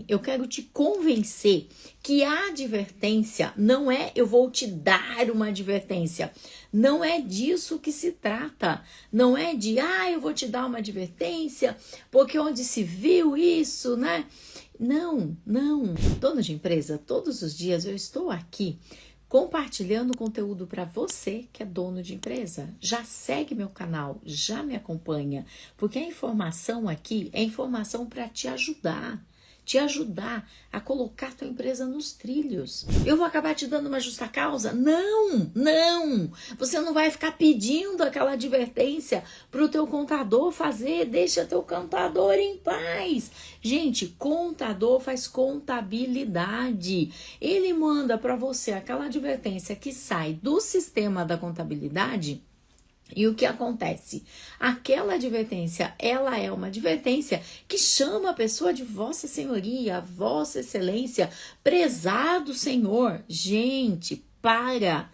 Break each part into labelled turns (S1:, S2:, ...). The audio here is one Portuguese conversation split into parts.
S1: eu quero te convencer que a advertência não é eu vou te dar uma advertência. Não é disso que se trata. Não é de, eu vou te dar uma advertência, porque onde se viu isso, né? Não, não. Dono de empresa, todos os dias eu estou aqui compartilhando conteúdo para você que é dono de empresa. Já segue meu canal, já me acompanha, porque a informação aqui é informação para te ajudar a colocar tua empresa nos trilhos. Eu vou acabar te dando uma justa causa? Não, não. Você não vai ficar pedindo aquela advertência para o teu contador fazer. Deixa teu contador em paz. Gente, contador faz contabilidade. Ele manda para você aquela advertência que sai do sistema da contabilidade. E o que acontece? Aquela advertência, ela é uma advertência que chama a pessoa de Vossa Senhoria, Vossa Excelência, prezado Senhor. Gente, para!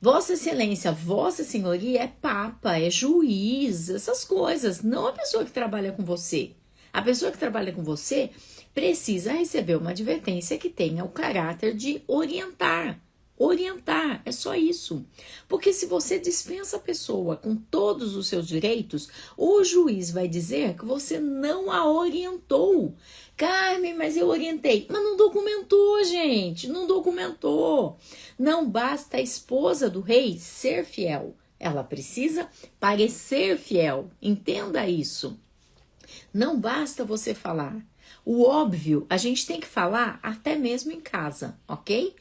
S1: Vossa Excelência, Vossa Senhoria é papa, é juiz, essas coisas, não a pessoa que trabalha com você. A pessoa que trabalha com você precisa receber uma advertência que tenha o caráter de orientar. Orientar, é só isso. Porque se você dispensa a pessoa com todos os seus direitos, o juiz vai dizer que você não a orientou. Carmen, mas eu orientei. Mas não documentou, gente, não documentou. Não basta a esposa do rei ser fiel. Ela precisa parecer fiel. Entenda isso. Não basta você falar. O óbvio, a gente tem que falar até mesmo em casa, ok?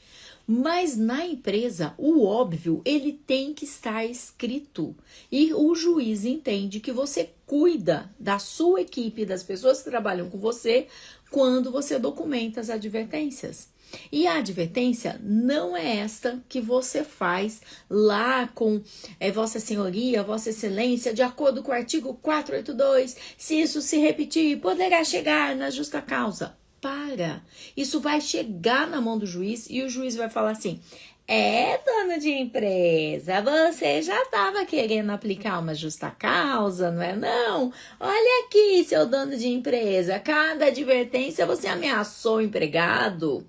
S1: Mas na empresa, o óbvio, ele tem que estar escrito. E o juiz entende que você cuida da sua equipe, das pessoas que trabalham com você, quando você documenta as advertências. E a advertência não é esta que você faz lá com Vossa Senhoria, Vossa Excelência, de acordo com o artigo 482, se isso se repetir, poderá chegar na justa causa. Para! Isso vai chegar na mão do juiz e o juiz vai falar assim, dono de empresa, você já estava querendo aplicar uma justa causa, não é não? Olha aqui, seu dono de empresa, cada advertência você ameaçou o empregado.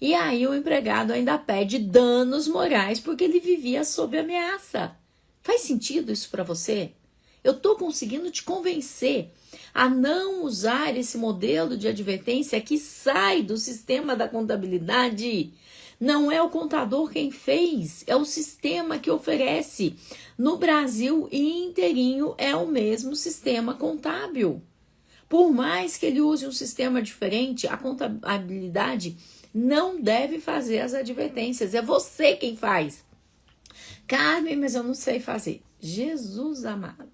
S1: E aí o empregado ainda pede danos morais porque ele vivia sob ameaça. Faz sentido isso para você? Eu estou conseguindo te convencer a não usar esse modelo de advertência que sai do sistema da contabilidade. Não é o contador quem fez, é o sistema que oferece. No Brasil inteirinho é o mesmo sistema contábil. Por mais que ele use um sistema diferente, a contabilidade não deve fazer as advertências. É você quem faz. Carmen, mas eu não sei fazer. Jesus amado.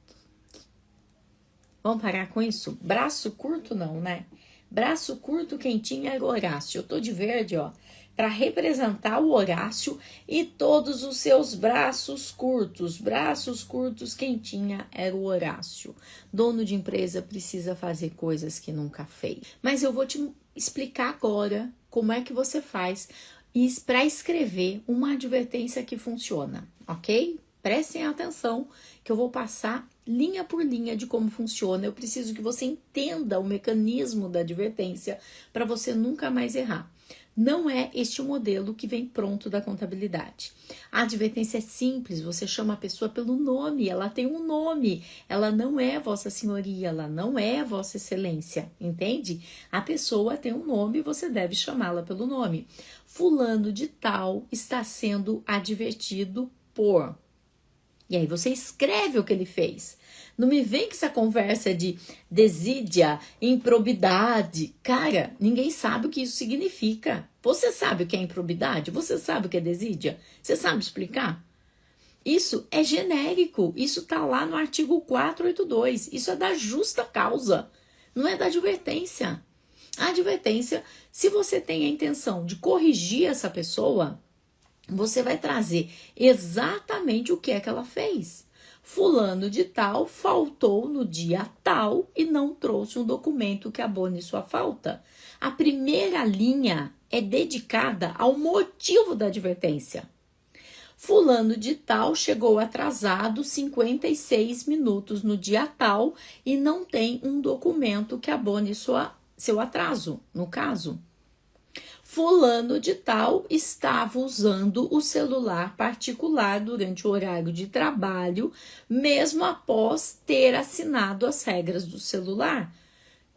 S1: Vamos parar com isso? Braço curto não, né? Braço curto quem tinha era o Horácio. Eu tô de verde, ó, para representar o Horácio e todos os seus braços curtos. Braços curtos quem tinha era o Horácio. Dono de empresa precisa fazer coisas que nunca fez. Mas eu vou te explicar agora como é que você faz para escrever uma advertência que funciona, ok? Prestem atenção que eu vou passar linha por linha de como funciona. Eu preciso que você entenda o mecanismo da advertência para você nunca mais errar. Não é este o modelo que vem pronto da contabilidade. A advertência é simples, você chama a pessoa pelo nome, ela tem um nome, ela não é Vossa Senhoria, ela não é Vossa Excelência, entende? A pessoa tem um nome e você deve chamá-la pelo nome. Fulano de tal está sendo advertido por... E aí você escreve o que ele fez. Não me vem com essa conversa de desídia, improbidade. Cara, ninguém sabe o que isso significa. Você sabe o que é improbidade? Você sabe o que é desídia? Você sabe explicar? Isso é genérico. Isso está lá no artigo 482. Isso é da justa causa. Não é da advertência. A advertência, se você tem a intenção de corrigir essa pessoa... Você vai trazer exatamente o que é que ela fez. Fulano de tal faltou no dia tal e não trouxe um documento que abone sua falta. A primeira linha é dedicada ao motivo da advertência. Fulano de tal chegou atrasado 56 minutos no dia tal e não tem um documento que abone sua seu atraso, no caso. Fulano de tal estava usando o celular particular durante o horário de trabalho, mesmo após ter assinado as regras do celular,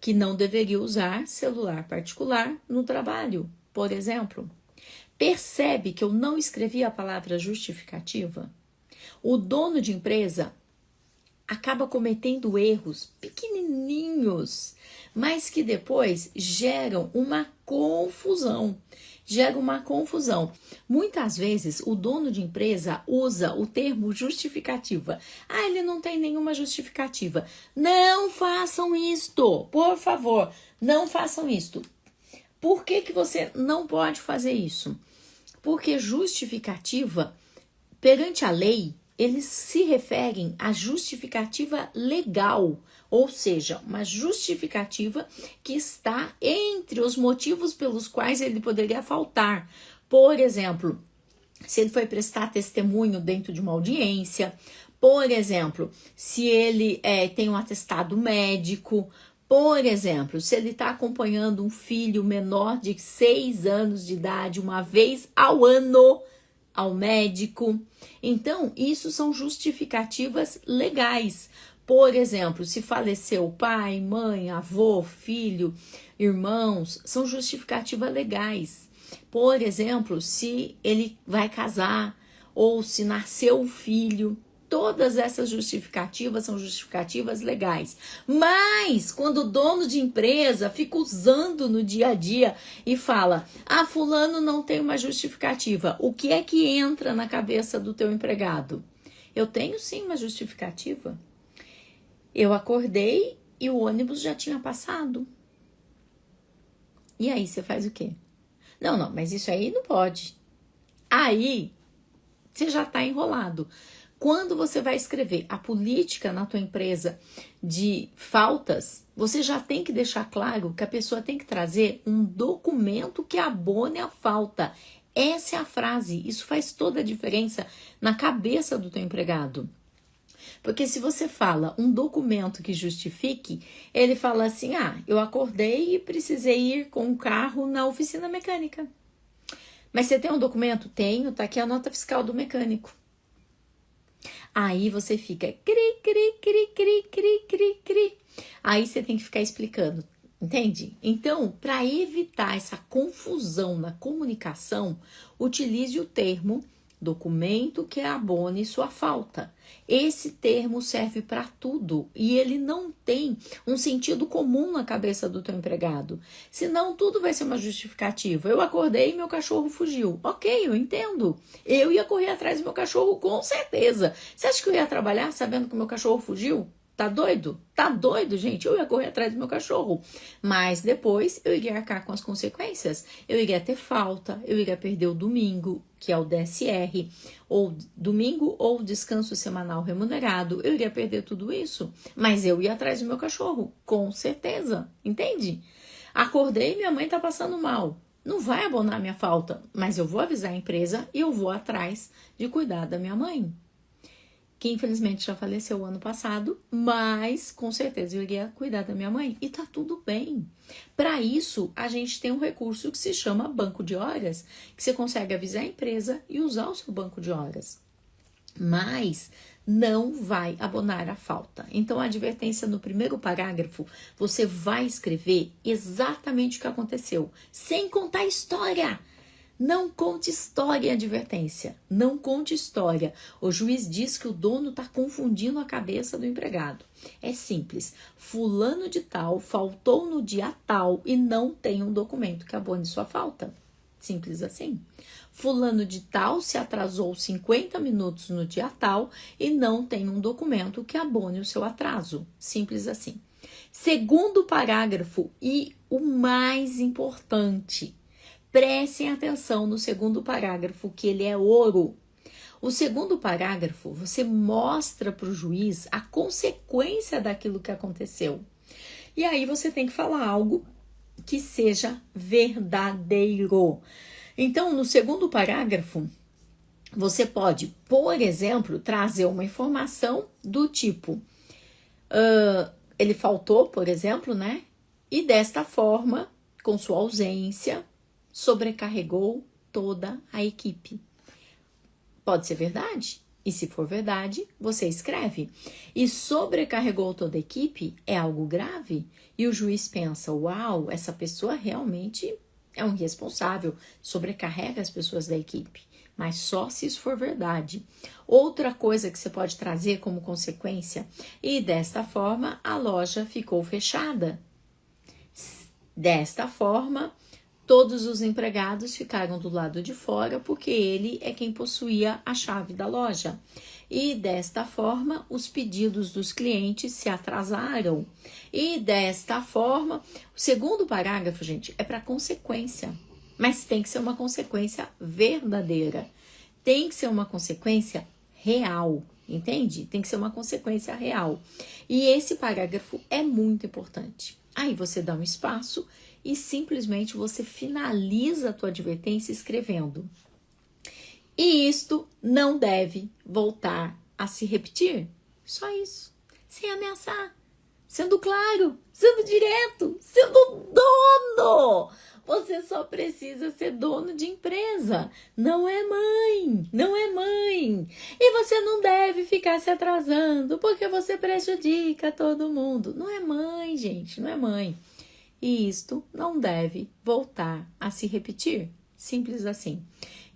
S1: que não deveria usar celular particular no trabalho, por exemplo. Percebe que eu não escrevi a palavra justificativa? O dono de empresa acaba cometendo erros pequenininhos, mas que depois geram uma confusão. Muitas vezes o dono de empresa usa o termo justificativa. Ah, ele não tem nenhuma justificativa. Não façam isto, por favor, não façam isto. Por que você não pode fazer isso? Porque justificativa, perante a lei, eles se referem à justificativa legal, ou seja, uma justificativa que está entre os motivos pelos quais ele poderia faltar. Por exemplo, se ele foi prestar testemunho dentro de uma audiência, por exemplo, se ele tem um atestado médico, por exemplo, se ele está acompanhando um filho menor de 6 anos de idade uma vez ao ano ao médico. Então, isso são justificativas legais. Por exemplo, se faleceu pai, mãe, avô, filho, irmãos, são justificativas legais. Por exemplo, se ele vai casar ou se nasceu um filho, todas essas justificativas são justificativas legais. Mas, quando o dono de empresa fica usando no dia a dia e fala, ah, fulano não tem uma justificativa, o que é que entra na cabeça do teu empregado? Eu tenho sim uma justificativa. Eu acordei e o ônibus já tinha passado. E aí, você faz o quê? Não, mas isso aí não pode. Aí, você já está enrolado. Quando você vai escrever a política na tua empresa de faltas, você já tem que deixar claro que a pessoa tem que trazer um documento que abone a falta. Essa é a frase. Isso faz toda a diferença na cabeça do teu empregado. Porque se você fala um documento que justifique, ele fala assim, ah, eu acordei e precisei ir com o carro na oficina mecânica. Mas você tem um documento? Tenho, tá aqui a nota fiscal do mecânico. Aí você fica cri, cri, cri, cri, cri, cri, cri. Aí você tem que ficar explicando, entende? Então, para evitar essa confusão na comunicação, utilize o termo documento que abone sua falta. Esse termo serve para tudo e ele não tem um sentido comum na cabeça do teu empregado. Senão tudo vai ser uma justificativa. Eu acordei e meu cachorro fugiu. Ok, eu entendo. Eu ia correr atrás do meu cachorro com certeza. Você acha que eu ia trabalhar sabendo que o meu cachorro fugiu? Tá doido? Tá doido, gente? Eu ia correr atrás do meu cachorro. Mas depois eu iria arcar com as consequências. Eu iria ter falta, eu iria perder o domingo, que é o DSR, ou domingo ou descanso semanal remunerado. Eu iria perder tudo isso. Mas eu ia atrás do meu cachorro, com certeza. Entende? Acordei e minha mãe tá passando mal. Não vai abonar minha falta, mas eu vou avisar a empresa e eu vou atrás de cuidar da minha mãe, que infelizmente já faleceu ano passado, mas com certeza eu iria cuidar da minha mãe. E tá tudo bem. Para isso, a gente tem um recurso que se chama banco de horas, que você consegue avisar a empresa e usar o seu banco de horas. Mas não vai abonar a falta. Então, a advertência no primeiro parágrafo, você vai escrever exatamente o que aconteceu, sem contar a história. Não conte história em advertência, não conte história. O juiz diz que o dono está confundindo a cabeça do empregado. É simples, fulano de tal faltou no dia tal e não tem um documento que abone sua falta. Simples assim. Fulano de tal se atrasou 50 minutos no dia tal e não tem um documento que abone o seu atraso. Simples assim. Segundo parágrafo e o mais importante, prestem atenção no segundo parágrafo, que ele é ouro. O segundo parágrafo, você mostra para o juiz a consequência daquilo que aconteceu. E aí você tem que falar algo que seja verdadeiro. Então, no segundo parágrafo, você pode, por exemplo, trazer uma informação do tipo, ele faltou, por exemplo, né? E desta forma, com sua ausência, sobrecarregou toda a equipe. Pode ser verdade? E se for verdade, você escreve. E sobrecarregou toda a equipe é algo grave? E o juiz pensa, uau, essa pessoa realmente é um irresponsável, sobrecarrega as pessoas da equipe. Mas só se isso for verdade. Outra coisa que você pode trazer como consequência, e desta forma a loja ficou fechada. Desta forma, todos os empregados ficaram do lado de fora porque ele é quem possuía a chave da loja. E desta forma, os pedidos dos clientes se atrasaram. E desta forma, o segundo parágrafo, gente, é para consequência. Mas tem que ser uma consequência verdadeira. Tem que ser uma consequência real, entende? Tem que ser uma consequência real. E esse parágrafo é muito importante. Aí você dá um espaço e simplesmente você finaliza a tua advertência escrevendo. E isto não deve voltar a se repetir. Só isso. Sem ameaçar. Sendo claro, sendo direto, sendo dono. Você só precisa ser dono de empresa. Não é mãe, não é mãe. E você não deve ficar se atrasando porque você prejudica todo mundo. Não é mãe, gente, não é mãe. E isto não deve voltar a se repetir. Simples assim.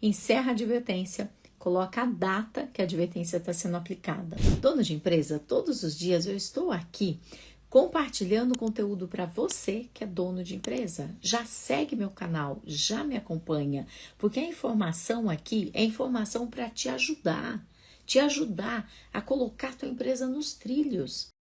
S1: Encerra a advertência, coloca a data que a advertência está sendo aplicada. Dono de empresa, todos os dias eu estou aqui compartilhando conteúdo para você que é dono de empresa. Já segue meu canal, já me acompanha, porque a informação aqui é informação para te ajudar a colocar tua empresa nos trilhos.